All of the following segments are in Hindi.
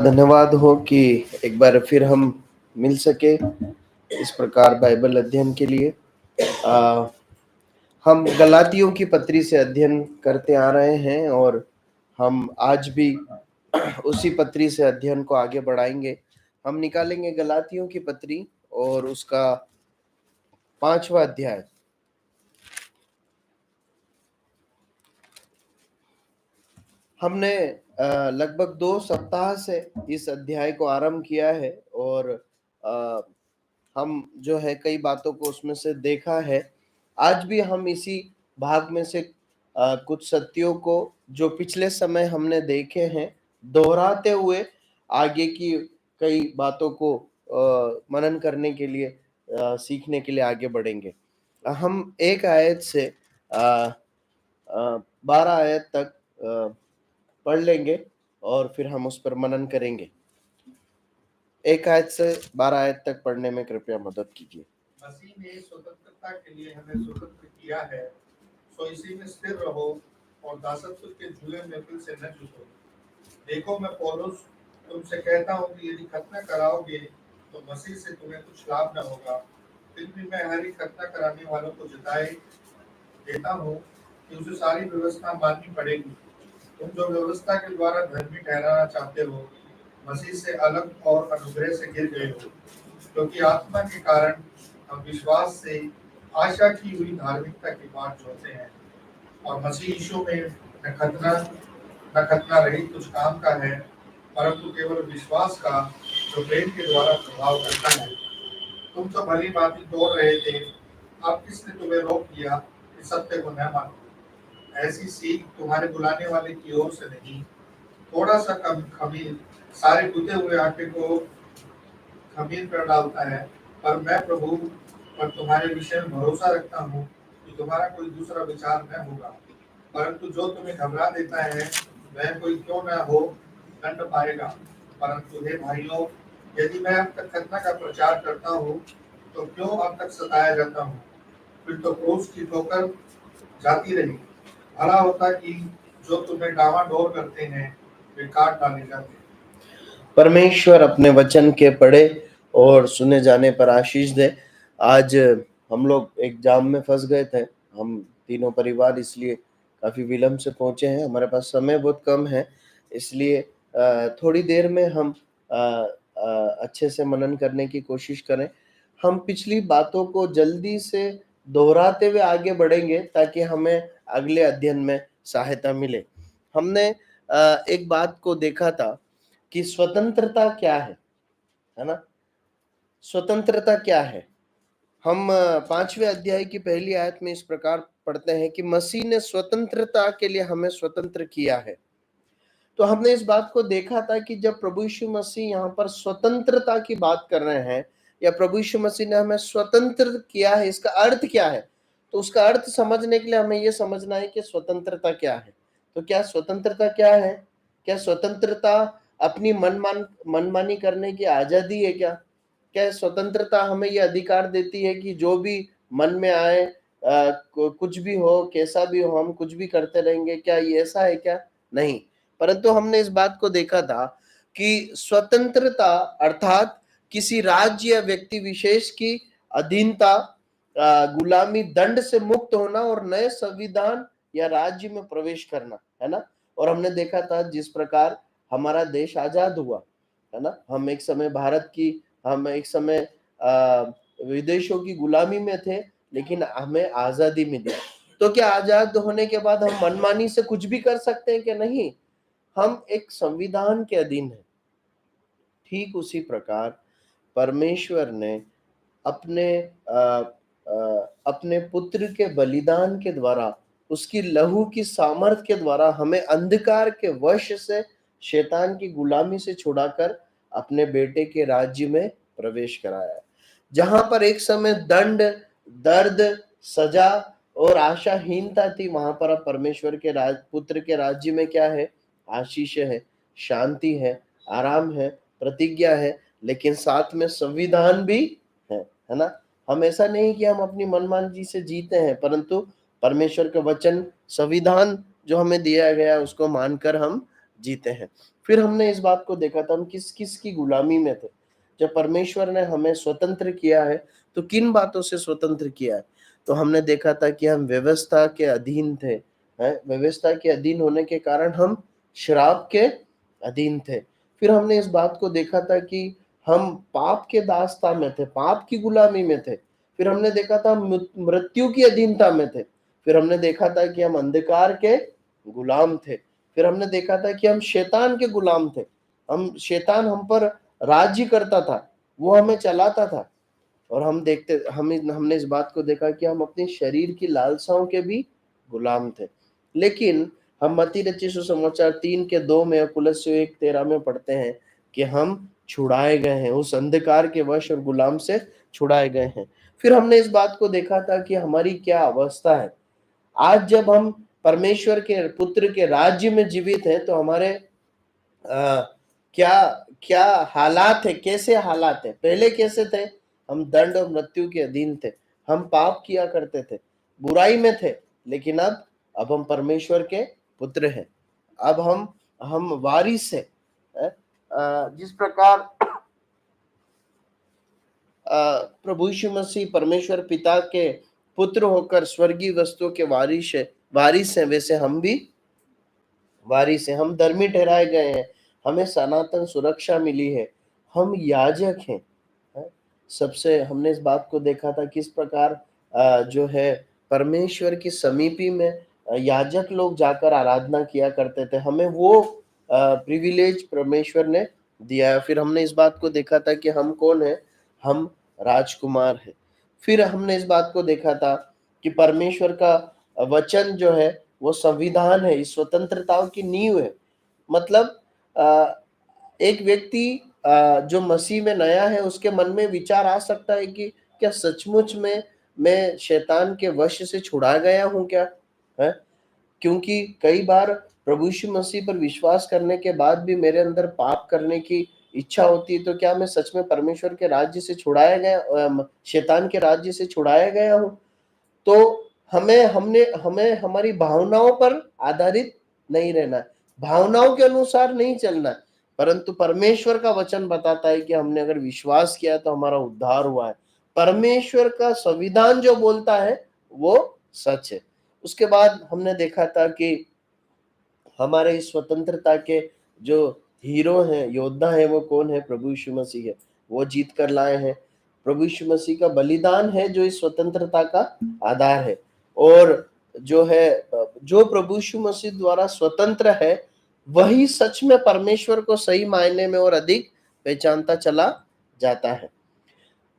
धन्यवाद हो कि एक बार फिर हम मिल सके इस प्रकार बाइबल अध्ययन के लिए। हम गलातियों की पत्री से अध्ययन करते आ रहे हैं और हम आज भी उसी पत्री से अध्ययन को आगे बढ़ाएंगे। हम निकालेंगे गलातियों की पत्री और उसका 5वां अध्याय। हमने लगभग 2 सप्ताह से इस अध्याय को आरंभ किया है और हम जो है कई बातों को उसमें से देखा है। आज भी हम इसी भाग में से कुछ सत्यों को जो पिछले समय हमने देखे हैं दोहराते हुए आगे की कई बातों को मनन करने के लिए सीखने के लिए आगे बढ़ेंगे। हम एक आयत से 12 आयत तक पढ़ लेंगे और फिर हम उस पर मनन करेंगे। एक आयत से 12 आयत तक पढ़ने में कृपया मदद कीजिए। मसीह ने स्वतंत्रता के लिए हमें स्वतंत्र किया है, सो इसी में स्थिर रहो और दासत्व के झूले में फिर से न चूको। देखो, मैं पौलुस तुमसे कहता हूँ कि यदि खतना कराओगे तो मसीह से तुम्हें कुछ लाभ न होगा। फिर भी मैं हर एक खतना कराने वालों को जताए देता हूँ कि उसे सारी व्यवस्था माननी पड़ेगी। तुम जो व्यवस्था के द्वारा धर्मी ठहराना चाहते हो, मसीह से अलग और अनुग्रह से गिर गए हो, क्योंकि आत्मा के कारण हम विश्वास से आशा की हुई धार्मिकता की बात छोड़ते हैं। और मसीह यीशु में न खतना रहित कुछ काम का है, परंतु केवल विश्वास का जो प्रेम के द्वारा प्रभाव करता है। तुम तो भली भांति दौड़ रहे थे, अब किसने तुम्हें रोक दिया कि सत्य को न मानो? ऐसी सीख तुम्हारे बुलाने वाले की ओर से नहीं। थोड़ा सा कम खमीर सारे गुदे हुए आटे को खमीर कर डालता है। पर मैं प्रभु पर तुम्हारे विषय में भरोसा रखता हूँ कि तुम्हारा कोई दूसरा विचार न होगा, परंतु जो तुम्हें घबरा देता है वह कोई क्यों न हो दंड पाएगा। परंतु हे भाइयों, यदि मैं अब तक खतना का प्रचार करता हूँ तो क्यों अब तक सताया जाता हूँ? फिर तो क्रूस की ठोकर जाती रही। भला होता कि जो तुम्हें डावाडोल करते हैं वे काट डाले जाते। परमेश्वर अपने वचन के पढ़े और सुने जाने पर आशीष दे। आज हम लोग एक जाम में फंस गए थे, हम तीनों परिवार, इसलिए काफी विलंब से पहुंचे हैं। हमारे पास समय बहुत कम है, इसलिए थोड़ी देर में हम अच्छे से मनन करने की कोशिश करें। हम पिछली बातों को जल्दी से दोहराते हुए आगे बढ़ेंगे ताकि हमें अगले अध्ययन में सहायता मिले। हमने एक बात को देखा था कि स्वतंत्रता क्या है ना? स्वतंत्रता क्या है? हम 5वें अध्याय की पहली आयत में इस प्रकार पढ़ते हैं कि मसीह ने स्वतंत्रता के लिए हमें स्वतंत्र किया है। तो हमने इस बात को देखा था कि जब प्रभु यीशु मसीह यहाँ पर स्वतंत्रता की बात कर रहे हैं या प्रभु यीशु मसीह ने हमें स्वतंत्र किया है, इसका अर्थ क्या है? तो उसका अर्थ समझने के लिए हमें यह समझना है कि स्वतंत्रता क्या है। तो क्या स्वतंत्रता क्या है? क्या स्वतंत्रता अपनी मनमानी करने की आजादी है क्या? क्या स्वतंत्रता हमें यह अधिकार देती है कि जो भी मन में आए, कुछ भी हो, कैसा भी हो, हम कुछ भी करते रहेंगे? क्या ये ऐसा है क्या? नहीं। परंतु हमने इस बात को देखा था कि स्वतंत्रता अर्थात किसी राज्य या व्यक्ति विशेष की अधीनता, गुलामी, दंड से मुक्त होना और नए संविधान या राज्य में प्रवेश करना, है ना? और हमने देखा था जिस प्रकार हमारा देश आजाद हुआ, है ना? हम एक समय विदेशों की गुलामी में थे, लेकिन हमें आजादी मिली। तो क्या आजाद होने के बाद हम मनमानी से कुछ भी कर सकते हैं कि नहीं? हम एक संविधान के अधीन हैं। ठीक उसी प्रकार परमेश्वर ने अपने पुत्र के बलिदान के द्वारा, उसकी लहू की सामर्थ के द्वारा हमें अंधकार के वश से, शैतान की गुलामी से छुड़ाकर अपने बेटे के राज्य में प्रवेश कराया है। जहां पर एक समय दंड, दर्द, सजा और आशाहीनता थी, वहां पर अब परमेश्वर के पुत्र के राज्य में क्या है? आशीष है, शांति है, आराम है, प्रतिज्ञा है, लेकिन साथ में संविधान भी है ना? हम ऐसा नहीं कि हम अपनी मनमानी से जीते हैं, परंतु परमेश्वर का वचन, संविधान जो हमें दिया गया उसको मानकर हम जीते हैं। फिर हमने इस बात को देखा था हम किस किस की गुलामी में थे। जब परमेश्वर ने हमें स्वतंत्र किया है तो किन बातों से स्वतंत्र किया है? तो हमने देखा था कि हम व्यवस्था के अधीन थे, हैं? व्यवस्था के अधीन होने के कारण हम श्राप के अधीन थे। फिर हमने इस बात को देखा था कि हम पाप के दासता में थे, पाप की गुलामी में थे। फिर हमने देखा था हम मृत्यु की अधीनता में थे। फिर हमने देखा था कि हम अंधकार के गुलाम थे। फिर हमने देखा था कि हम शैतान के गुलाम थे। हम शैतान हम पर राज्य करता था, वो हमें चलाता था। और हमने इस बात को देखा कि हम अपने शरीर की लालसाओं के भी गुलाम थे। लेकिन हम मत्ती रचित सुसमाचार 3:2 में और कुलस्सियों 1:13 में पढ़ते हैं कि हम छुड़ाए गए हैं, उस अंधकार के वश और गुलाम से छुड़ाए गए हैं। फिर हमने इस बात को देखा था कि हमारी क्या अवस्था है। आज जब हम परमेश्वर के पुत्र के राज्य में जीवित हैं तो हमारे क्या क्या हालात है, कैसे हालात है? पहले कैसे थे? हम दंड और मृत्यु के अधीन थे, हम पाप किया करते थे, बुराई में थे। लेकिन अब हम परमेश्वर के पुत्र हैं, अब हम वारिस हैं। जिस प्रकार प्रभु यीशु मसीह परमेश्वर पिता के पुत्र होकर स्वर्गीय वस्तुओं के वारिस हैं, वैसे हम भी वारिस हैं। हम धर्मी ठहराए गए हैं, हमें सनातन सुरक्षा मिली है, हम याजक हैं। हैं? सबसे हमने इस बात को देखा था किस प्रकार जो है परमेश्वर की समीपी में याजक लोग जाकर आराधना किया करते थे। हमें वो प्रिविलेज परमेश्वर ने दिया है। फिर हमने इस बात को देखा था कि हम कौन है? हम राजकुमार हैं। फिर हमने इस बात को देखा था कि परमेश्वर का वचन जो है वो संविधान है, इस स्वतंत्रताओं की नींव है। मतलब एक व्यक्ति जो मसीह में नया है उसके मन में विचार आ सकता है कि क्या सचमुच में मैं शैतान के वश से छुड़ा गया हूं क्या? है? क्योंकि कई बार प्रभु यीशु मसीह पर विश्वास करने के बाद भी मेरे अंदर पाप करने की इच्छा होती है, तो क्या मैं सच में परमेश्वर के राज्य से छुड़ाया गया, शैतान के राज्य से छुड़ाया गया हूं? तो हमें हमारी भावनाओं पर आधारित नहीं रहना है, भावनाओं के अनुसार नहीं चलना है, परंतु परमेश्वर का वचन बताता है कि हमने अगर विश्वास किया तो हमारा उद्धार हुआ है। परमेश्वर का संविधान जो बोलता है वो सच है। उसके बाद हमने देखा था कि हमारे इस स्वतंत्रता के जो हीरो हैं, योद्धा हैं, वो कौन है? प्रभु यीशु मसीह है। वो जीत कर लाए हैं। प्रभु यीशु मसीह का बलिदान है जो इस स्वतंत्रता का आधार है। और जो है जो प्रभु यीशु मसीह द्वारा स्वतंत्र है वही सच में परमेश्वर को सही मायने में और अधिक पहचानता चला जाता है।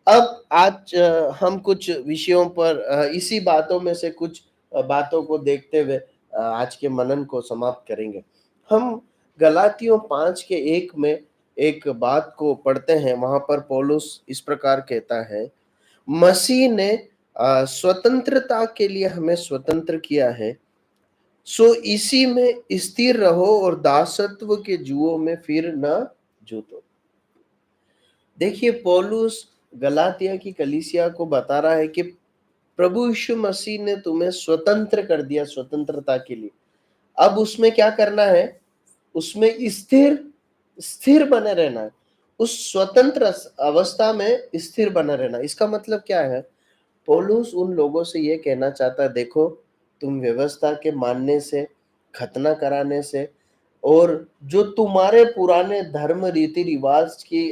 अब आज हम कुछ विषयों पर इसी बातों में से कुछ बातों को देखते हुए आज के मनन को समाप्त करेंगे। हम गलातियों 5:1 में एक बात को पढ़ते हैं। वहां पर पौलुस इस प्रकार कहता है, मसीह ने स्वतंत्रता के लिए हमें स्वतंत्र किया है, सो इसी में स्थिर रहो और दासत्व के जुओं में फिर न जूतो। देखिए पौलुस गलातिया की कलीसिया को बता रहा है कि प्रभु यीशु मसीह ने तुम्हें स्वतंत्र कर दिया स्वतंत्रता के लिए। अब उसमें क्या करना है? उसमें स्थिर स्थिर बने रहना है। उस स्वतंत्र अवस्था में स्थिर बना रहना। इसका मतलब क्या है? पौलुस उन लोगों से ये कहना चाहता है, देखो तुम व्यवस्था के मानने से, खतना कराने से और जो तुम्हारे पुराने धर्म रीति रिवाज की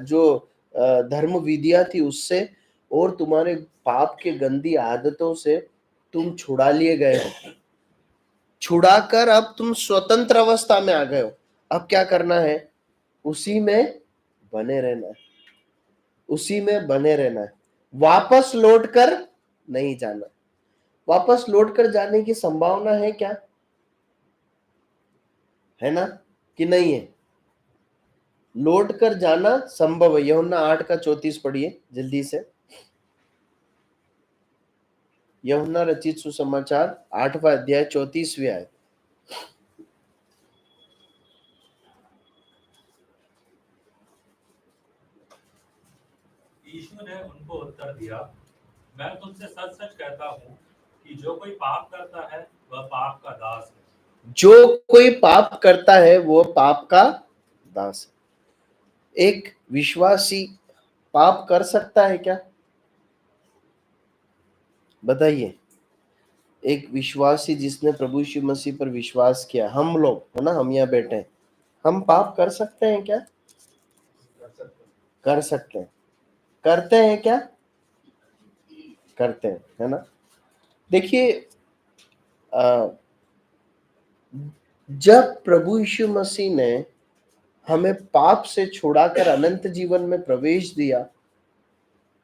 जो धर्म विधियां थी उससे और तुम्हारे पाप के गंदी आदतों से तुम छुड़ा लिए गए हो। छुड़ाकर अब तुम स्वतंत्र अवस्था में आ गए हो। अब क्या करना है? उसी में बने रहना है, उसी में बने रहना है, वापस लौट कर नहीं जाना। वापस लौट कर जाने की संभावना है क्या? है ना कि नहीं है? लौट कर जाना संभव है। यूहन्ना 8:34 पढ़िए जल्दी से। यूहन्ना रचित सुसमाचार 8वां अध्याय 34वीं आयत। यीशु ने उनको उत्तर दिया, मैं तुमसे सच सच कहता हूँ कि जो कोई पाप करता है वह पाप का दास है। जो कोई पाप करता है वो पाप का दास है। एक विश्वासी पाप कर सकता है क्या? बताइए। एक विश्वासी जिसने प्रभु यीशु मसीह पर विश्वास किया, हम लोग है ना, हम यहाँ बैठे हैं, हम पाप कर सकते हैं क्या? कर सकते हैं। करते हैं क्या? करते हैं, है ना। देखिए, अ, जब प्रभु यीशु मसीह ने हमें पाप से छुड़ाकर अनंत जीवन में प्रवेश दिया,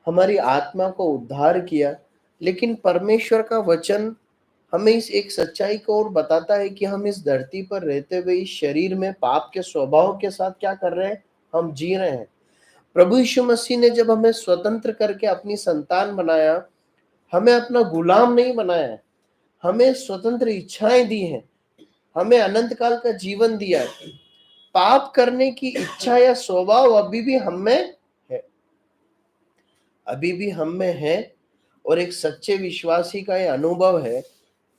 हमारी आत्मा को उद्धार किया, लेकिन परमेश्वर का वचन हमें इस एक सच्चाई को और बताता है कि हम इस धरती पर रहते हुए इस शरीर में पाप के स्वभाव के साथ क्या कर रहे हैं? हम जी रहे हैं। प्रभु यीशु मसीह ने जब हमें स्वतंत्र करके अपनी संतान बनाया, हमें अपना गुलाम नहीं बनाया है, हमें स्वतंत्र इच्छाएं दी हैं, हमें अनंत काल का जीवन दिया है। पाप करने की इच्छा या स्वभाव अभी भी हम में है, अभी भी हम में है। और एक सच्चे विश्वासी का यह अनुभव है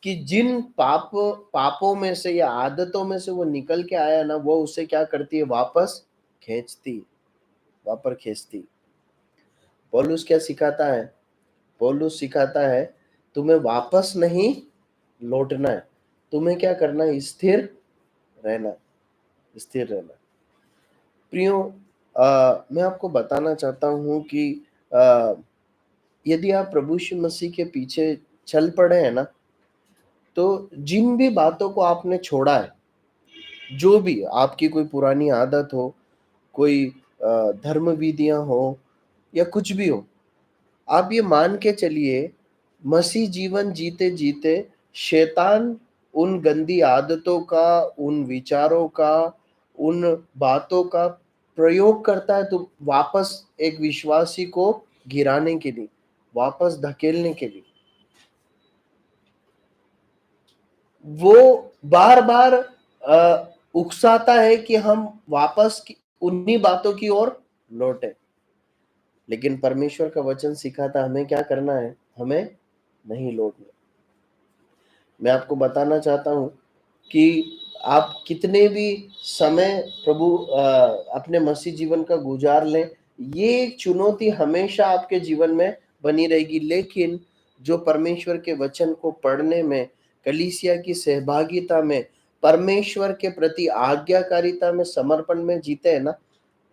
कि जिन पापों में से या आदतों में से वो निकल के आया ना, वो उसे क्या करती है? वापस खींचती, वापस खींचती। पौलुस क्या सिखाता है? पौलुस सिखाता है तुम्हें वापस नहीं लौटना है, तुम्हें क्या करना है? स्थिर रहना, स्थिर रहना। प्रियो, मैं आपको बताना चाहता हूं कि यदि आप प्रभु यीशु मसीह के पीछे चल पड़े हैं ना, तो जिन भी बातों को आपने छोड़ा है, जो भी आपकी कोई पुरानी आदत हो, कोई धर्म विधियां हो या कुछ भी हो, आप ये मान के चलिए, मसीह जीवन जीते जीते शैतान उन गंदी आदतों का, उन विचारों का, उन बातों का प्रयोग करता है, तो वापस एक विश्वासी को गिराने के लिए, वापस धकेलने के लिए वो बार बार उकसाता है कि हम वापस उन्हीं बातों की ओर लौटे। लेकिन परमेश्वर का वचन सिखाता हमें क्या करना है? हमें नहीं लौटना। मैं आपको बताना चाहता हूं कि आप कितने भी समय प्रभु अपने मसीह जीवन का गुजार लें, ये एक चुनौती हमेशा आपके जीवन में बनी रहेगी। लेकिन जो परमेश्वर के वचन को पढ़ने में, कलीसिया की सहभागिता में, परमेश्वर के प्रति आज्ञाकारिता में, समर्पण में जीते हैं ना,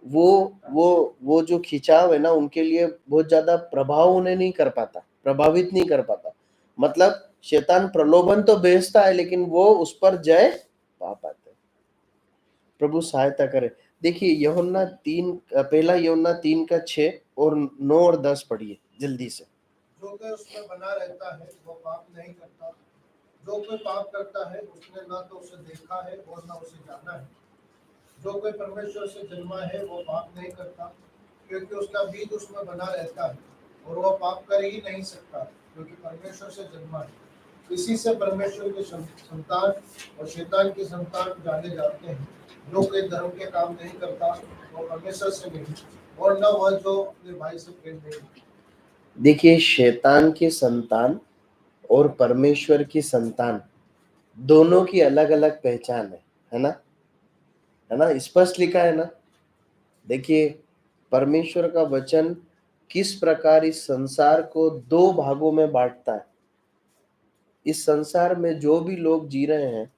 वो जो खिंचाव है ना, उनके लिए बहुत ज्यादा प्रभाव उन्हें नहीं कर पाता, प्रभावित नहीं कर पाता। मतलब शैतान प्रलोभन तो भेजता है, लेकिन वो उस पर जय पा पाते हैं। प्रभु सहायता करे। देखिए, यूहन्ना 3, पहला यूहन्ना 3 का 6 और 9 और 10 पढ़िए जल्दी से। जो कोई उसमें बना रहता है वो पाप नहीं करता, जो कोई पाप करता है उसने ना तो उसे देखा है और ना उसे जाना है। जो कोई परमेश्वर से जन्मा है वो पाप नहीं करता, क्योंकि उसका बीज उसमें बना रहता है, और वह पाप कर ही नहीं सकता, क्योंकि परमेश्वर से जन्मा है। इसी से परमेश्वर की संतान और शैतान की संतान जाने जाते हैं। जो कोई धर्म के काम नहीं करता वो परमेश्वर से नहीं, और न वह जो अपने भाई से प्रेम नहीं। देखिए, शैतान की संतान और परमेश्वर की संतान दोनों की अलग अलग पहचान है ना, है ना, स्पष्ट लिखा है ना। देखिए, परमेश्वर का वचन किस प्रकार इस संसार को दो भागों में बांटता है। इस संसार में जो भी लोग जी रहे हैं,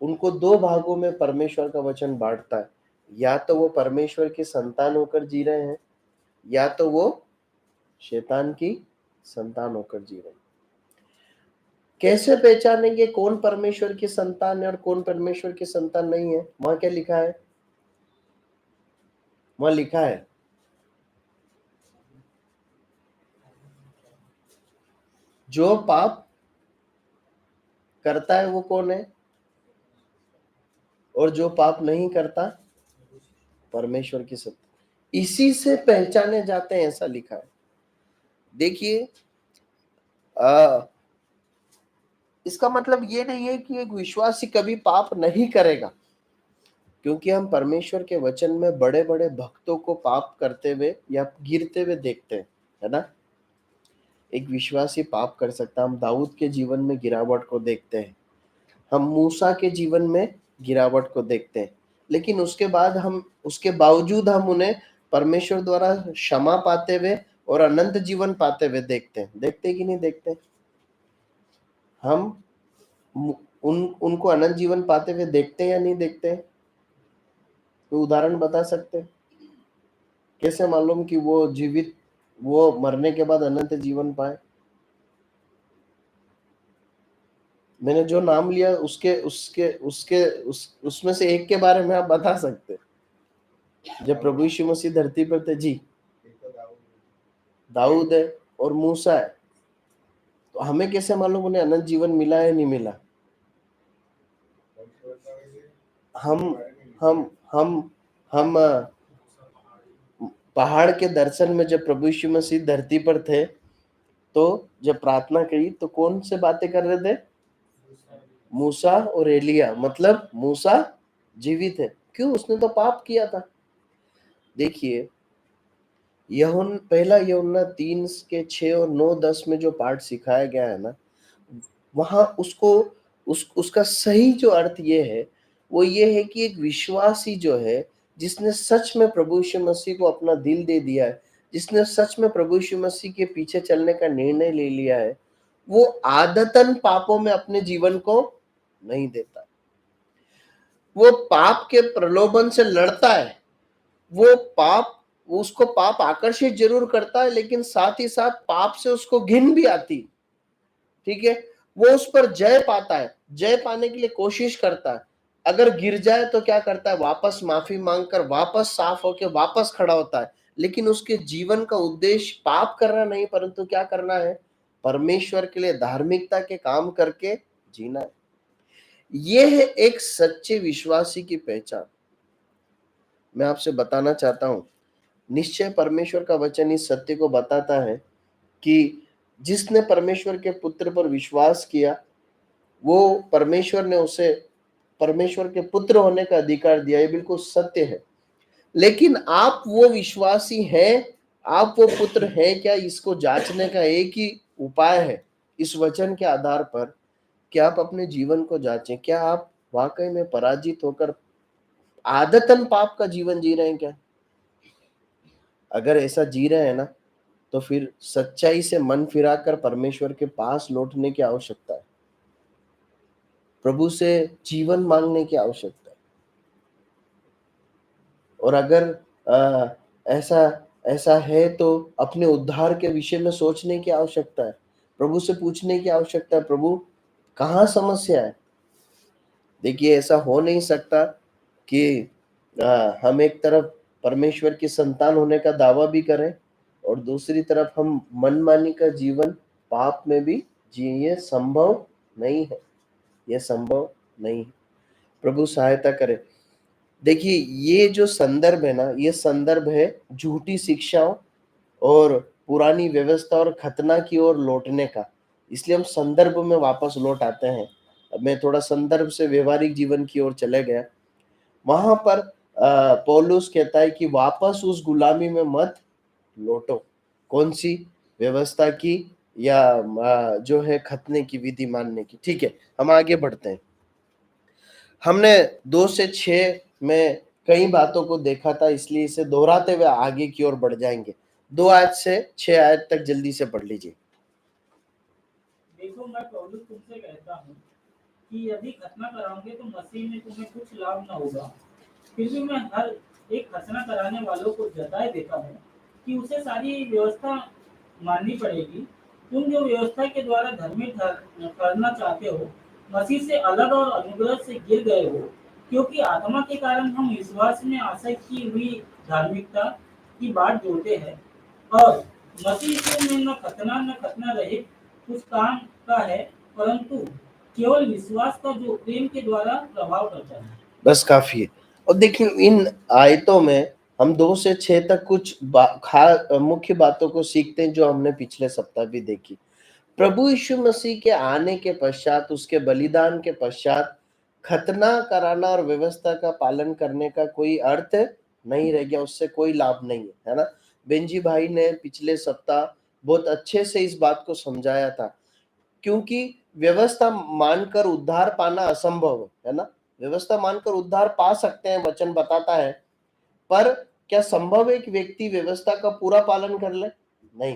उनको दो भागों में परमेश्वर का वचन बांटता है। या तो वो परमेश्वर की संतान होकर जी रहे हैं, या तो वो शैतान की संतान होकर जी रहे हैं। कैसे पहचानेंगे कौन परमेश्वर की संतान है और कौन परमेश्वर की संतान नहीं है? वहां क्या लिखा है? वहां लिखा है, जो पाप करता है वो कौन है, और जो पाप नहीं करता, परमेश्वर की संतान। इसी से पहचाने जाते हैं, ऐसा लिखा है। देखिए, इसका मतलब ये नहीं है कि एक विश्वासी कभी पाप नहीं करेगा, क्योंकि हम परमेश्वर के वचन में बड़े बड़े भक्तों को पाप करते हुए या गिरते हुए देखते हैं, है ना। एक विश्वासी पाप कर सकता, हम दाऊद के जीवन में गिरावट को देखते हैं, हम मूसा के जीवन में गिरावट को देखते हैं, लेकिन उसके बावजूद हम उन्हें परमेश्वर द्वारा क्षमा पाते हुए और अनंत जीवन पाते हुए देखते हैं कि नहीं देखते? हम उनको अनंत जीवन पाते हुए देखते हैं या नहीं देखते हैं? कोई उदाहरण बता सकते हैं? कैसे मालूम कि वो मरने के बाद अनंत जीवन पाए? मैंने जो नाम लिया उसमें से एक के बारे में आप बता सकते हैं। जब प्रभु यीशु मसीह धरती पर थे जी, दाऊद है और मूसा है, तो हमें कैसे मालूम उन्हें अनंत जीवन मिला है नहीं मिला? हम हम हम हम पहाड़ के दर्शन में जब प्रभु यीशु मसीह धरती पर थे, तो जब प्रार्थना करी तो कौन से बातें कर रहे थे? मूसा और एलिया। मतलब मूसा जीवित है, क्यों? उसने तो पाप किया था। देखिए, पहला यूहन्ना 3 के 6 और 9 10 में जो पाठ सिखाया गया है ना, वहां उसका सही जो अर्थ ये है, वो ये है कि एक विश्वासी जो है, जिसने सच में प्रभु यीशु मसीह को अपना दिल दे दिया है, जिसने सच में प्रभु यीशु मसीह के पीछे चलने का निर्णय ले लिया है, वो आदतन पापों में अपने जीवन को नहीं देता। वो पाप के प्रलोभन से लड़ता है। उसको पाप आकर्षित जरूर करता है, लेकिन साथ ही साथ पाप से उसको घिन भी आती, ठीक है? वो उस पर जय पाता है, जय पाने के लिए कोशिश करता है। अगर गिर जाए तो क्या करता है? वापस माफी मांगकर वापस साफ होकर वापस खड़ा होता है। लेकिन उसके जीवन का उद्देश्य पाप करना नहीं, परंतु क्या करना है? परमेश्वर के लिए धार्मिकता के काम करके जीना है। यह है एक सच्चे विश्वासी की पहचान। मैं आपसे बताना चाहता हूं, निश्चय परमेश्वर का वचन इस सत्य को बताता है कि जिसने परमेश्वर के पुत्र पर विश्वास किया, वो परमेश्वर ने उसे परमेश्वर के पुत्र होने का अधिकार दिया। ये बिल्कुल सत्य है। लेकिन आप वो विश्वासी हैं, आप वो पुत्र हैं क्या? इसको जांचने का एक ही उपाय है, इस वचन के आधार पर कि आप अपने जीवन को जांचें। क्या आप वाकई में पराजित होकर आदतन पाप का जीवन जी रहे हैं क्या? अगर ऐसा जी रहे हैं ना, तो फिर सच्चाई से मन फिराकर परमेश्वर के पास लौटने की आवश्यकता है। प्रभु से जीवन मांगने की आवश्यकता है। और अगर ऐसा ऐसा है तो अपने उद्धार के विषय में सोचने की आवश्यकता है। प्रभु से पूछने की आवश्यकता है, प्रभु कहाँ समस्या है? देखिए, ऐसा हो नहीं सकता कि हम एक तरफ परमेश्वर की संतान होने का दावा भी करें और दूसरी तरफ हम मनमानी का जीवन पाप में भी जिए। ये संभव नहीं है, यह संभव नहीं है। प्रभु सहायता करे। देखिए, ये जो संदर्भ है ना, ये संदर्भ है झूठी शिक्षाओं और पुरानी व्यवस्था और खतना की ओर लौटने का। इसलिए हम संदर्भ में वापस लौट आते हैं। अब मैं थोड़ा संदर्भ से व्यवहारिक जीवन की ओर चले गया। वहां पर पौलुस कहता है कि वापस उस गुलामी में मत लौटो। कौन सी? व्यवस्था की या जो है खतने की विधि मानने की। ठीक है, हम आगे बढ़ते हैं। हमने 2 से 6 में कई बातों को देखा था, इसलिए इसे दोहराते हुए आगे की ओर बढ़ जाएंगे। 2 आयत से 6 आयत तक जल्दी से पढ़ लीजिए। देखो, मैं पौलुस तुमसे कहता हूँ कि यदि खतना कराओगे तो मसीह में तुम्हें कुछ लाभ न होगा। फिर भी मैं हर एक खतना कराने वालों को जताए देता हूँ कि उसे सारी व्यवस्था माननी पड़ेगी। तुम जो व्यवस्था के द्वारा धर्मी ठहरना चाहते हो, मसीह से अलग और अनुग्रह से गिर गए हो, क्योंकि आत्मा के कारण हम विश्वास में आशा की हुई धार्मिकता की बात जोड़ते हैं। और मसीह से में न खतना रहित कुछ काम का है, परंतु केवल विश्वास का जो प्रेम के द्वारा प्रभाव करता है। बस काफी है। और देखिए, इन आयतों में हम 2 से 6 तक कुछ मुख्य बातों को सीखते हैं, जो हमने पिछले सप्ताह भी देखी। प्रभु यीशु मसीह के आने के पश्चात, उसके बलिदान के पश्चात खतना कराना और व्यवस्था का पालन करने का कोई अर्थ नहीं रह गया, उससे कोई लाभ नहीं है ना? बेंजी भाई ने पिछले सप्ताह बहुत अच्छे से इस बात को समझाया था, क्योंकि व्यवस्था मानकर उद्धार पाना असंभव है ना। व्यवस्था मानकर उद्धार पा सकते हैं, वचन बताता है, पर क्या संभव है कि व्यक्ति व्यवस्था का पूरा पालन कर ले? नहीं,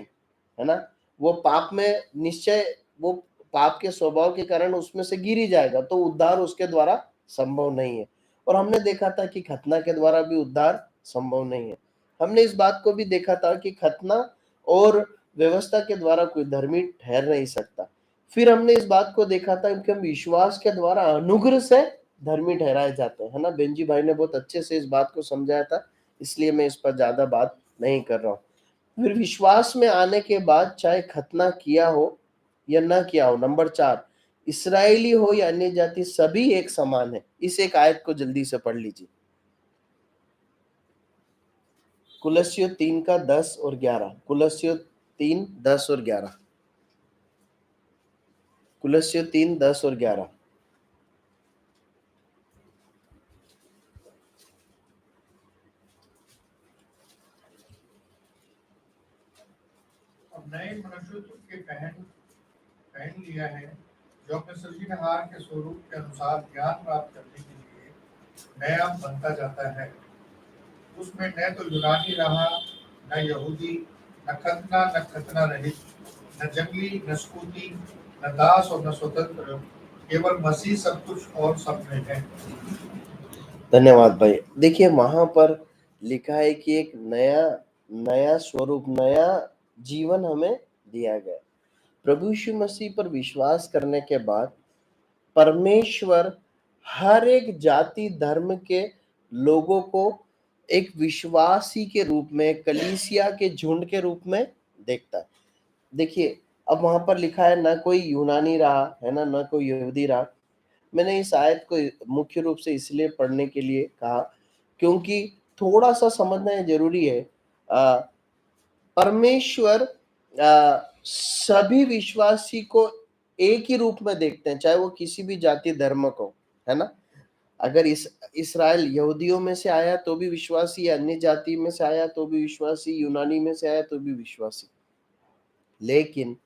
है ना। वो पाप में निश्चय, वो पाप के स्वभाव के कारण उसमें से गिर ही जाएगा, तो उद्धार उसके द्वारा संभव नहीं है। और हमने देखा था कि खतना के द्वारा भी उद्धार संभव नहीं है। हमने इस बात को भी देखा था कि खतना और व्यवस्था के द्वारा कोई धर्मी ठहर नहीं सकता। फिर हमने इस बात को देखा था कि हम विश्वास के द्वारा अनुग्रह से धर्मी ठहराए जाते हैं, है ना। बेंजी भाई ने बहुत अच्छे से इस बात को समझाया था, इसलिए मैं इस पर ज्यादा बात नहीं कर रहा हूं। फिर विश्वास में आने के बाद चाहे खतना किया हो या ना किया हो, नंबर 4, इसराइली हो या अन्य जाति, सभी एक समान है। इस एक आयत को जल्दी से पढ़ लीजिए, कुलस्सियों 3 का 10 और 11। कुलस्सियों 3, 10 और 11। कुलस्सियों 3, 10 और 11। अब नए मनुष्यत्व के पहन लिया है, जो अपने सृजनहार के स्वरूप के अनुसार ज्ञान प्राप्त करने के लिए नया बनता जाता है। उसमें न तो यूनानी रहा, न यहूदी, न खतना रहित, न जंगली, न स्कूती, न दास और न स्वतंत्र, केवल मसीह सब कुछ और सब में है। धन्यवाद भाई। देखिए वहां पर लिखा है कि एक नया नया स्वरूप, नया जीवन हमें दिया गया। प्रभु यीशु मसीह पर विश्वास करने के बाद परमेश्वर हर एक जाति धर्म के लोगों को एक विश्वासी के रूप में, कलीसिया के झुंड के रूप में देखता है। देखिए अब वहां पर लिखा है ना कोई यूनानी रहा, है ना, ना कोई यहूदी रहा। मैंने इस आयत को मुख्य रूप से इसलिए पढ़ने के लिए कहा क्योंकि थोड़ा सा समझना ये जरूरी है। परमेश्वर सभी विश्वासी को एक ही रूप में देखते हैं, चाहे वो किसी भी जाति धर्म को, है ना। अगर इसराइल यहूदियों में से आया तो भी विश्वासी, अन्य जाति में से आया तो भी विश्वासी, यूनानी में से आया तो भी विश्वासी। लेकिन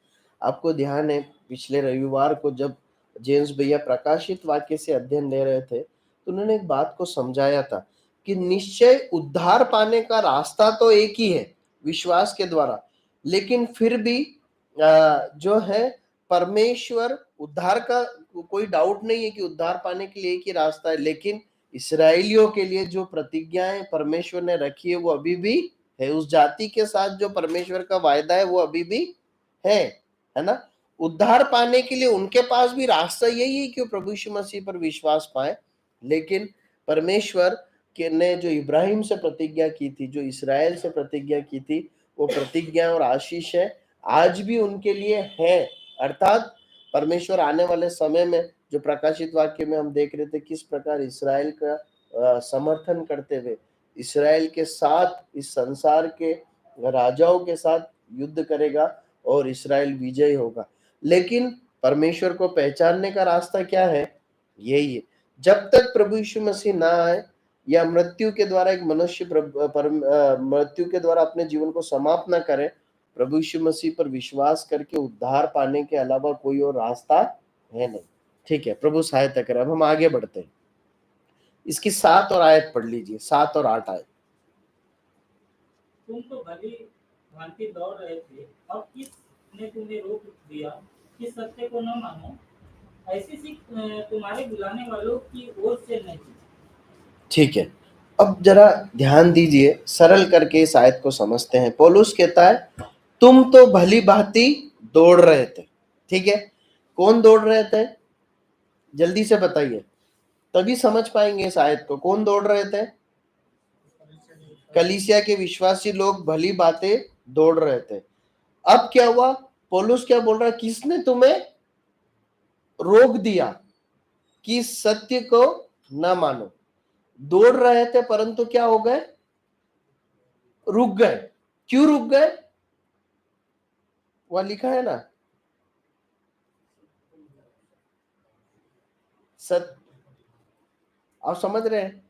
आपको ध्यान है, पिछले रविवार को जब जेम्स भैया प्रकाशित वाक्य से अध्ययन ले रहे थे तो उन्होंने एक बात को समझाया था कि निश्चय उद्धार पाने का रास्ता तो एक ही है, विश्वास के द्वारा। लेकिन फिर भी जो है परमेश्वर उद्धार का कोई डाउट नहीं है कि उद्धार पाने के लिए एक ही रास्ता है। लेकिन इसराइलियों के लिए जो प्रतिज्ञाएं परमेश्वर ने रखी है वो अभी भी है, उस जाति के साथ जो परमेश्वर का वायदा है वो अभी भी है ना। उद्धार पाने के लिए उनके पास भी रास्ता यही है कि वो प्रभु यीशु मसीह पर विश्वास पाए। लेकिन परमेश्वर के ने जो इब्राहिम से प्रतिज्ञा की थी, जो इसराइल से प्रतिज्ञा की थी, वो प्रतिज्ञा और आशीष है आज भी उनके लिए है। अर्थात परमेश्वर आने वाले समय में, जो प्रकाशित वाक्य में हम देख रहे थे किस प्रकार इसराइल का समर्थन करते हुए इसराइल के साथ, इस संसार के राजाओं के साथ युद्ध करेगा और इसराइल विजयी होगा। लेकिन परमेश्वर को पहचानने का रास्ता क्या है? यही है, जब तक प्रभु यीशु मसीह ना आए या मृत्यु के द्वारा एक मनुष्य मृत्यु के द्वारा अपने जीवन को समाप्त ना करे, प्रभु यीशु मसीह पर विश्वास करके उद्धार पाने के अलावा कोई और रास्ता है नहीं। ठीक है, प्रभु सहायता करे। अब हम आगे बढ़ते हैं, इसकी 7 और आयत पढ़ लीजिए, 7 और 8 आयत। तुम तो भली भांति दौड़ रहे थे, अब किसने तुम्हें रोक दिया कि सत्य को न मानो? ऐसी सीख तुम्हारे बुलाने वालों की ओर से नहीं। ठीक है, अब जरा ध्यान दीजिए, सरल करके इस आयत को समझते हैं। पौलुस कहता है तुम तो भली भांति दौड़ रहे थे। ठीक है, कौन दौड़ रहे थे? जल्दी से बताइए, तभी समझ पाएंगे इस आयत को। कौन दौड़ रहे थे? कलीसिया के विश्वासी लोग भली बातें दौड़ रहे थे। अब क्या हुआ? पौलुस क्या बोल रहा है? किसने तुम्हें रोक दिया कि सत्य को न मानो? दौड़ रहे थे परंतु क्या हो गए? रुक गए। क्यों रुक गए? वह लिखा है ना, सत्य। आप समझ रहे हैं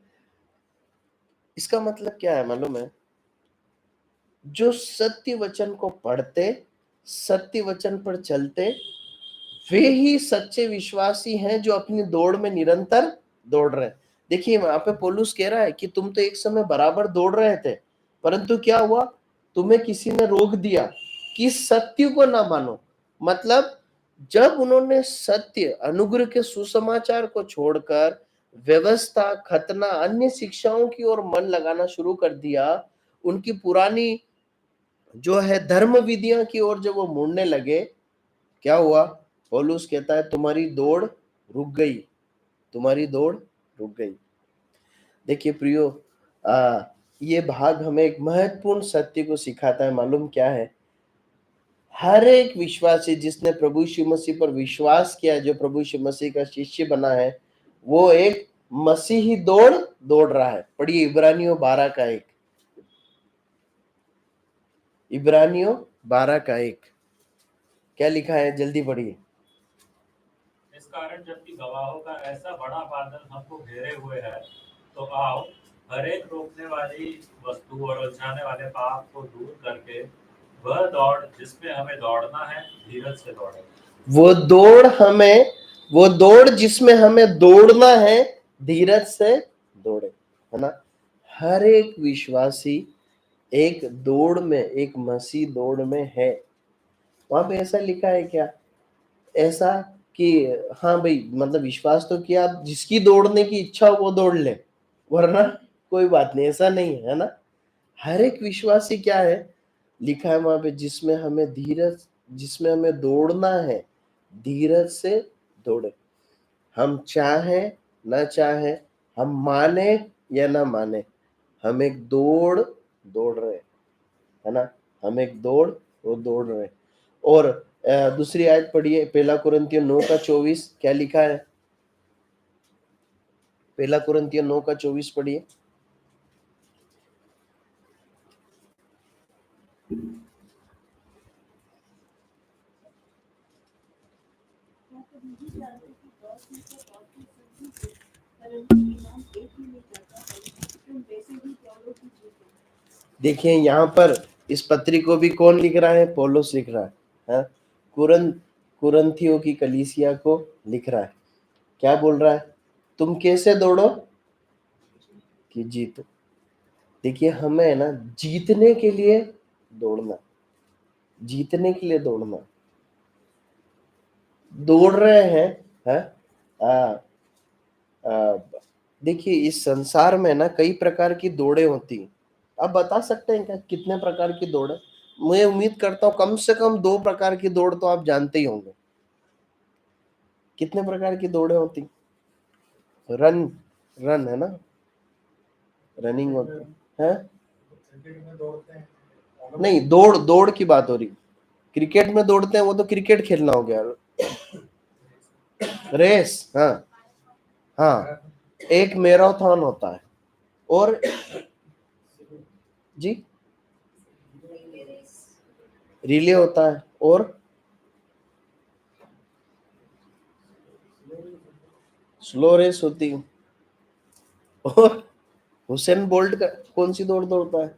इसका मतलब क्या है? मालूम है, जो सत्य वचन को पढ़ते, सत्य वचन पर चलते, वे ही सच्चे विश्वासी हैं जो अपनी दौड़ में निरंतर दौड़ रहे हैं। देखिए वहां पे पौलुस कह रहा है कि तुम तो एक समय बराबर दौड़ रहे थे, परंतु क्या हुआ, तुम्हें किसी ने रोक दिया कि सत्य को ना मानो। मतलब जब उन्होंने सत्य अनुग्रह के सुसमाचार को छोड़कर व्यवस्था, खतना, अन्य शिक्षाओं की ओर मन लगाना शुरू कर दिया, उनकी पुरानी जो है धर्म विधियां की ओर जब वो मुड़ने लगे, क्या हुआ, पौलुस कहता है तुम्हारी दौड़ रुक गई, तुम्हारी दौड़ रुक गई। देखिए प्रियो, ये भाग हमें एक महत्वपूर्ण सत्य को सिखाता है। मालूम क्या है, हर एक विश्वासी जिसने प्रभु यीशु मसीह पर विश्वास किया, जो प्रभु यीशु मसीह का शिष्य बना है, वो एक मसीही दौड़ दौड़ रहा है। पढ़िए इब्रानियों 12 का 1, इब्रानियों 12 का 1 क्या लिखा है, जल्दी पढ़िए। इस कारण जबकि गवाहों का ऐसा बड़ा बादल हमको घेरे हुए है, तो आओ हर एक रोकने वाली वस्तु और उलझाने वाले पाप को दूर करके वह दौड़ जिसमें हमें दौड़ना है, धीरज से दौड़े। वो दौड़ जिसमें हमें दौड़ना है, धीरज से दौड़े, है ना। हर एक विश्वासी एक दौड़ में, एक मसीह दौड़ में है। वहां पे ऐसा लिखा है क्या, ऐसा कि हाँ भाई, मतलब विश्वास तो किया, जिसकी दौड़ने की इच्छा हो वो दौड़ ले, वरना कोई बात नहीं, ऐसा नहीं है ना। हर एक विश्वासी क्या है, लिखा है वहां पे, जिसमें हमें दौड़ना है, धीरज से दौड़े। हम चाहे ना चाहे, हम माने या ना माने, हम एक दौड़ दौड़ रहे हैं, है ना। हम एक दौड़ वो दौड़ रहे हैं। और दूसरी आयत पढ़िए, 1 कुरिन्थियों 9 का 24 क्या लिखा है, 1 कुरिन्थियों 9 का 24 पढ़िए। देखिए यहाँ पर इस पत्री को भी कौन लिख रहा है, पौलुस लिख रहा है, हाँ? कुरंथियों की कलीसिया को लिख रहा है। क्या बोल रहा है, तुम कैसे दौड़ो कि जीतो। देखिए हमें है ना जीतने के लिए दौड़ना, जीतने के लिए दौड़ना, दौड़ रहे हैं, है। देखिए इस संसार में ना कई प्रकार की दौड़े होती हैं। आप बता सकते हैं क्या कितने प्रकार की दौड़ है? मैं उम्मीद करता हूँ कम से कम 2 प्रकार की दौड़ तो आप जानते ही होंगे। कितने प्रकार की दौड़े होती? रन, रन है ना, रनिंग होती है। क्रिकेट में दौड़ते हैं, नहीं, दौड़ दौड़ की बात हो रही। क्रिकेट में दौड़ते हैं वो तो क्रिकेट खेलना हो गया, रेस, हाँ हाँ, एक मैराथन होता है, और जी रिले होता है, और स्लो रेस होती है। और हुसैन बोल्ट का कौन सी दौड़ दौड़ता है?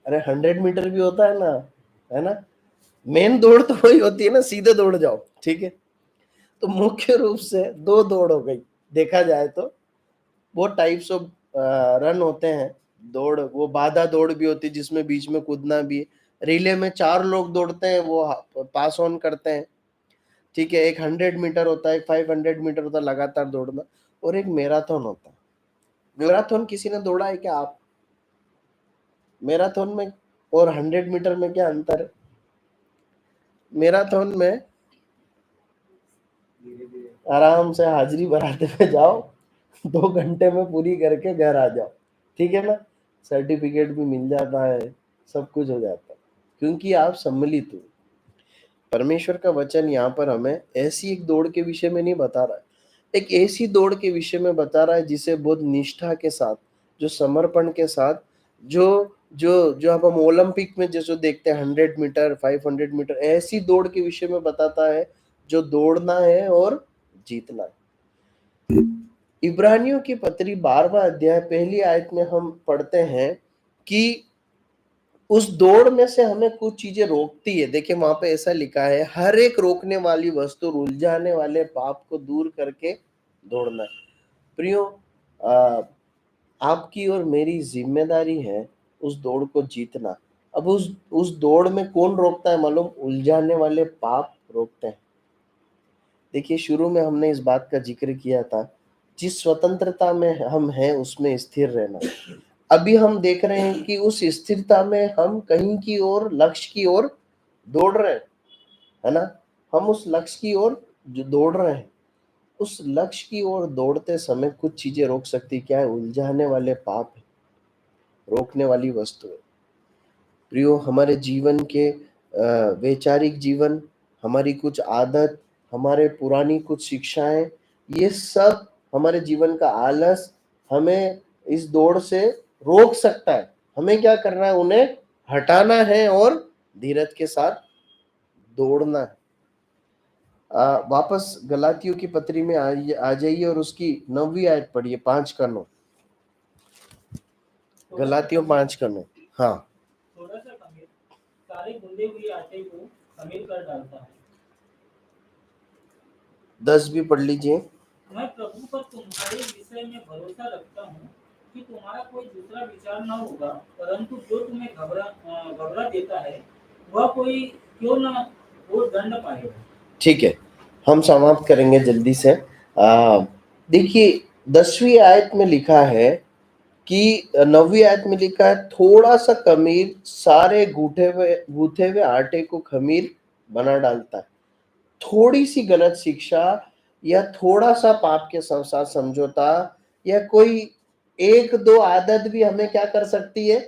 अरे 100 मीटर भी होता है ना। मेन दौड़ तो वही होती है ना, सीधे दौड़ जाओ, ठीक है। तो मुख्य रूप से 2 दौड़ हो गई, देखा जाए तो वो टाइप्स ऑफ रन होते हैं। दौड़, वो बाधा दौड़ भी होती है जिसमें बीच में कूदना भी है। रिले में 4 लोग दौड़ते हैं, वो पास ऑन करते हैं, ठीक है। एक 100 मीटर होता है, एक 500 मीटर होता है, लगातार दौड़ना। और एक मैराथन होता है। मैराथन किसी ने दौड़ा है क्या आप? मैराथन में और 100 मीटर में क्या अंतर है? मैराथन में आराम से हाजिरी भराते हुए जाओ, 2 घंटे में पूरी करके घर आ जाओ, ठीक है ना। सर्टिफिकेट भी मिल जाता है, सब कुछ हो जाता है, क्योंकि आप सम्मिलित हो। परमेश्वर का वचन यहाँ पर हमें ऐसी एक दौड़ के विषय में नहीं बता रहा है, एक ऐसी दौड़ के विषय में बता रहा है जिसे बहुत निष्ठा के साथ, जो समर्पण के साथ, जो जो जो अब हम ओलंपिक में जैसे देखते हैं 100 मीटर, 500 मीटर, ऐसी दौड़ के विषय में बताता है जो दौड़ना है और जीतना है। इब्रानियों की पत्री 12वां अध्याय 1 आयत में हम पढ़ते हैं कि उस दौड़ में से हमें कुछ चीजें रोकती है। देखिए वहां पे ऐसा लिखा है, हर एक रोकने वाली वस्तु और उलझाने वाले पाप को दूर करके दौड़ना। प्रियो, आ, आपकी और मेरी जिम्मेदारी है उस दौड़ को जीतना। अब उस दौड़ में कौन रोकता है मालूम? उलझाने वाले पाप रोकते हैं। देखिए शुरू में हमने इस बात का जिक्र किया था, जिस स्वतंत्रता में हम हैं उसमें स्थिर रहना। अभी हम देख रहे हैं कि उस स्थिरता में हम कहीं की ओर, लक्ष्य की ओर दौड़ रहे हैं, है ना? हम उस लक्ष्य की ओर जो दौड़ रहे हैं, उस लक्ष्य की ओर दौड़ते समय कुछ चीजें रोक सकती। क्या है? उलझाने वाले पाप है, रोकने वाली वस्तु है। प्रियो, हमारे जीवन के वैचारिक जीवन, हमारी कुछ आदत, हमारे पुरानी कुछ शिक्षाएं, ये सब हमारे जीवन का आलस हमें इस दौड़ से रोक सकता है। हमें क्या करना है? उन्हें हटाना है और धीरज के साथ दौड़ना है। वापस गलातियों की पत्री में आ जाइए और उसकी 9वीं आयत पढ़िए, 5 का 9। गलातियों 5 का 9। हाँ, थोड़ा सा खमीर सारे गूंदे हुए आटे को खमीर कर डालता है। 10 भी पढ़ लीजिए। मैं प्रभु पर तुम्हारे विषय में भरोसा रखता हूँ कि तुम्हारा कोई दूसरा विचार न होगा, परंतु जो तुम्हें घबरा देता है वह कोई क्यों न वो दंड पाएगा। ठीक है, हम समाप्त करेंगे जल्दी से। देखिए 10वीं आयत में लिखा है कि 9वीं आयत में लिखा है, थोड़ा सा खमीर सारे गूथे हुए आटे को खमीर बना डालता है। थोड़ी सी गलत शिक्षा या थोड़ा सा पाप के साथ समझौता या कोई एक दो आदत भी हमें क्या कर सकती है?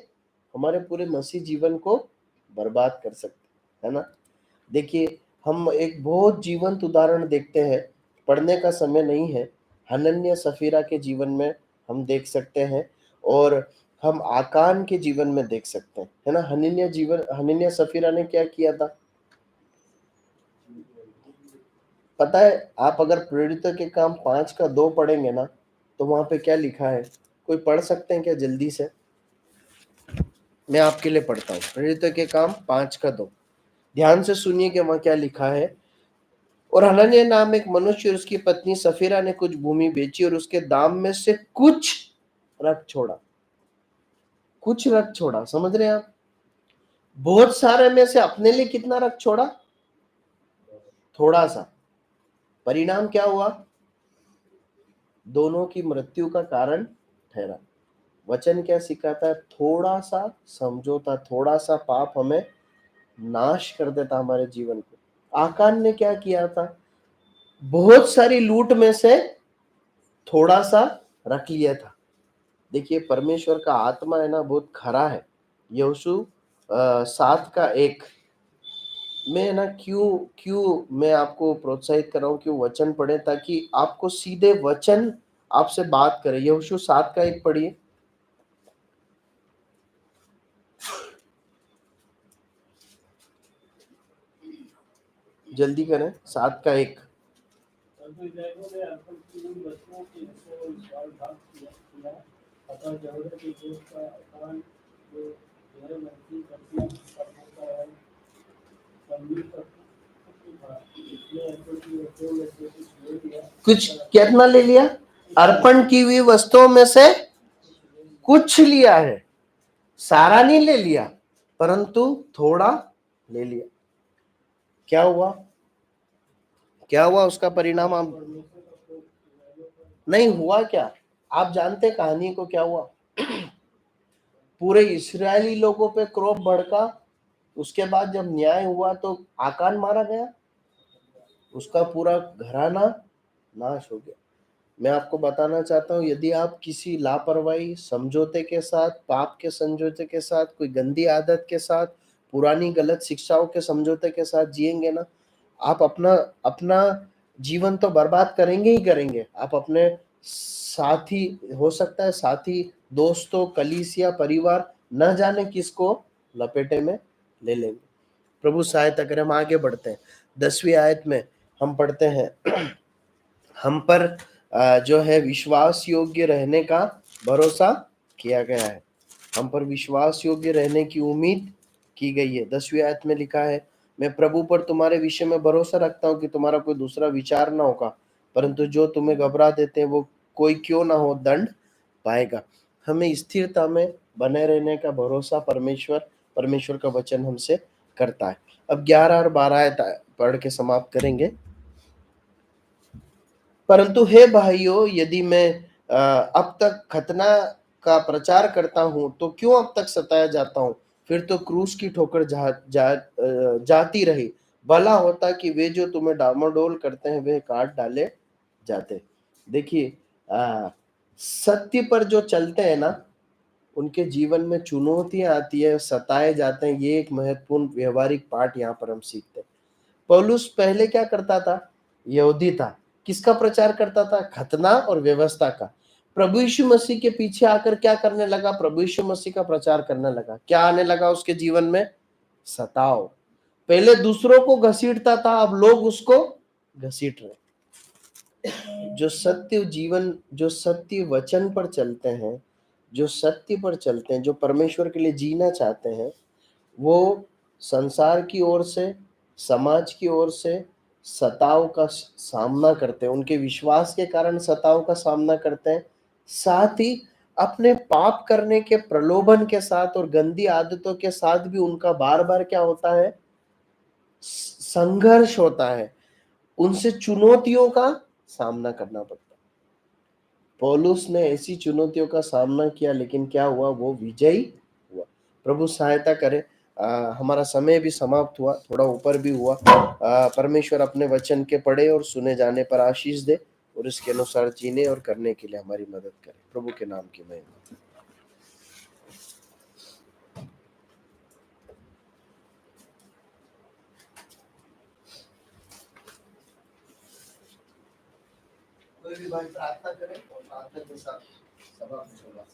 हमारे पूरे मसीह जीवन को बर्बाद कर सकती है ना? देखिए हम एक बहुत जीवंत उदाहरण देखते हैं, पढ़ने का समय नहीं है। हनन्या सफीरा के जीवन में हम देख सकते हैं और हम आकान के जीवन में देख सकते हैं, है ना? हनन्या सफीरा ने क्या किया था पता है? आप अगर प्रेरितों के काम 5 का 2 पढ़ेंगे ना, तो वहां पे क्या लिखा है? कोई पढ़ सकते हैं क्या जल्दी से? मैं आपके लिए पढ़ता हूँ, प्रेरितों के काम 5 का 2। ध्यान से सुनिए कि वहां क्या लिखा है। और हनन्याह नाम एक मनुष्य और उसकी पत्नी सफीरा ने कुछ भूमि बेची और उसके दाम में से कुछ रख छोड़ा। कुछ रख छोड़ा, समझ रहे हैं आप? बहुत सारे में से अपने लिए कितना रख छोड़ा? थोड़ा सा। परिणाम क्या हुआ? दोनों की मृत्यु का कारण ठहरा। वचन क्या सिखाता है? थोड़ा सा समझौता, थोड़ा सा पाप हमें नाश कर देता हमारे जीवन को। आकान ने क्या किया था? बहुत सारी लूट में से थोड़ा सा रख लिया था। देखिए परमेश्वर का आत्मा है ना, बहुत खरा है। यहोशू 7 का 1 में ना, क्यों क्यों मैं आपको प्रोत्साहित कर रहा हूँ कि वचन पढ़े, ताकि आपको सीधे वचन आपसे बात करे। यहोशू 7 का 1 पढ़िए, जल्दी करें। 7 का 1। परंतु इस्राएलियों ने अर्पण की हुई वस्तुओं के हिस्से और विश्वासघात किया, अतः यहोवा के क्रोध का कारण जो गैर मसीही करती पर होता है गंभीर था, इसलिए अर्पण की वस्तुओं में से कुछ ले लिया, कुछ कितना ले लिया? अर्पण की हुई वस्तुओं में से कुछ लिया है, सारा नहीं ले लिया, परंतु थोड़ा ले लिया। क्या हुआ? क्या हुआ उसका परिणाम? आप नहीं हुआ क्या? आप जानते कहानी को क्या हुआ? पूरे इस्राएली लोगों पे क्रोध भड़का। उसके बाद जब न्याय हुआ तो आकान मारा गया, उसका पूरा घराना नाश हो गया। मैं आपको बताना चाहता हूँ, यदि आप किसी लापरवाही समझौते के साथ, पाप के समझौते के साथ, कोई गंदी आदत के साथ, पुरानी गलत शिक्षाओं के समझौते के साथ जिएंगे ना, आप अपना अपना जीवन तो बर्बाद करेंगे ही करेंगे। आप अपने साथी, हो सकता है साथी, दोस्तों, कलीसिया, परिवार, न जाने किसको लपेटे में ले लेंगे। प्रभु सहायता करें। हम आगे बढ़ते हैं। 10वीं आयत में हम पढ़ते हैं, हम पर जो है विश्वास योग्य रहने का भरोसा किया गया है हम पर विश्वास योग्य रहने की उम्मीद की गई है। 10वीं आयत में लिखा है, मैं प्रभु पर तुम्हारे विषय में भरोसा रखता हूँ कि तुम्हारा कोई दूसरा विचार ना होगा, परंतु जो तुम्हें घबरा देते हैं वो कोई क्यों ना हो दंड पाएगा। हमें स्थिरता में बने रहने का भरोसा परमेश्वर का वचन हमसे करता है। अब 11 और 12 आयत पढ़ के समाप्त करेंगे। परंतु हे भाइयों, यदि मैं अब तक खतना का प्रचार करता हूं तो क्यों अब तक सताया जाता हूं? फिर तो क्रूस की ठोकर जाती रही। भला होता कि वे जो तुम्हें डामाडोल करते हैं वे काट डाले जाते। देखिए, सत्य पर जो चलते हैं ना, उनके जीवन में चुनौतियां आती है, सताए जाते हैं। ये एक महत्वपूर्ण व्यवहारिक पाठ यहाँ पर हम सीखते हैं। पौलुस पहले क्या करता था? यहूदी था। किसका प्रचार करता था? खतना और व्यवस्था का। प्रभु यीशु मसीह के पीछे आकर क्या करने लगा? प्रभु यीशु मसीह का प्रचार करने लगा। क्या आने लगा उसके जीवन में? सताव। पहले दूसरों को घसीटता था, अब लोग उसको घसीट रहे। जो सत्य वचन पर चलते हैं, जो सत्य पर चलते हैं, जो परमेश्वर के लिए जीना चाहते हैं, वो संसार की ओर से, समाज की ओर से सताव का सामना करते हैं। उनके विश्वास के कारण सताव का सामना करते हैं। साथ ही अपने पाप करने के प्रलोभन के साथ और गंदी आदतों के साथ भी उनका बार बार क्या होता है? संघर्ष होता है। उनसे चुनौतियों का सामना करना पड़ता है। पौलुस ने ऐसी चुनौतियों का सामना किया, लेकिन क्या हुआ? वो विजयी हुआ। प्रभु सहायता करे। हमारा समय भी समाप्त हुआ, थोड़ा ऊपर भी हुआ। परमेश्वर अपने वचन के पढ़े और सुने जाने पर आशीष दे और इसके अनुसार जीने और करने के लिए हमारी मदद करे। प्रभु के नाम की महिमा। कोई भी भाई प्रार्थना करें और प्रार्थना के साथ सभा में होगा।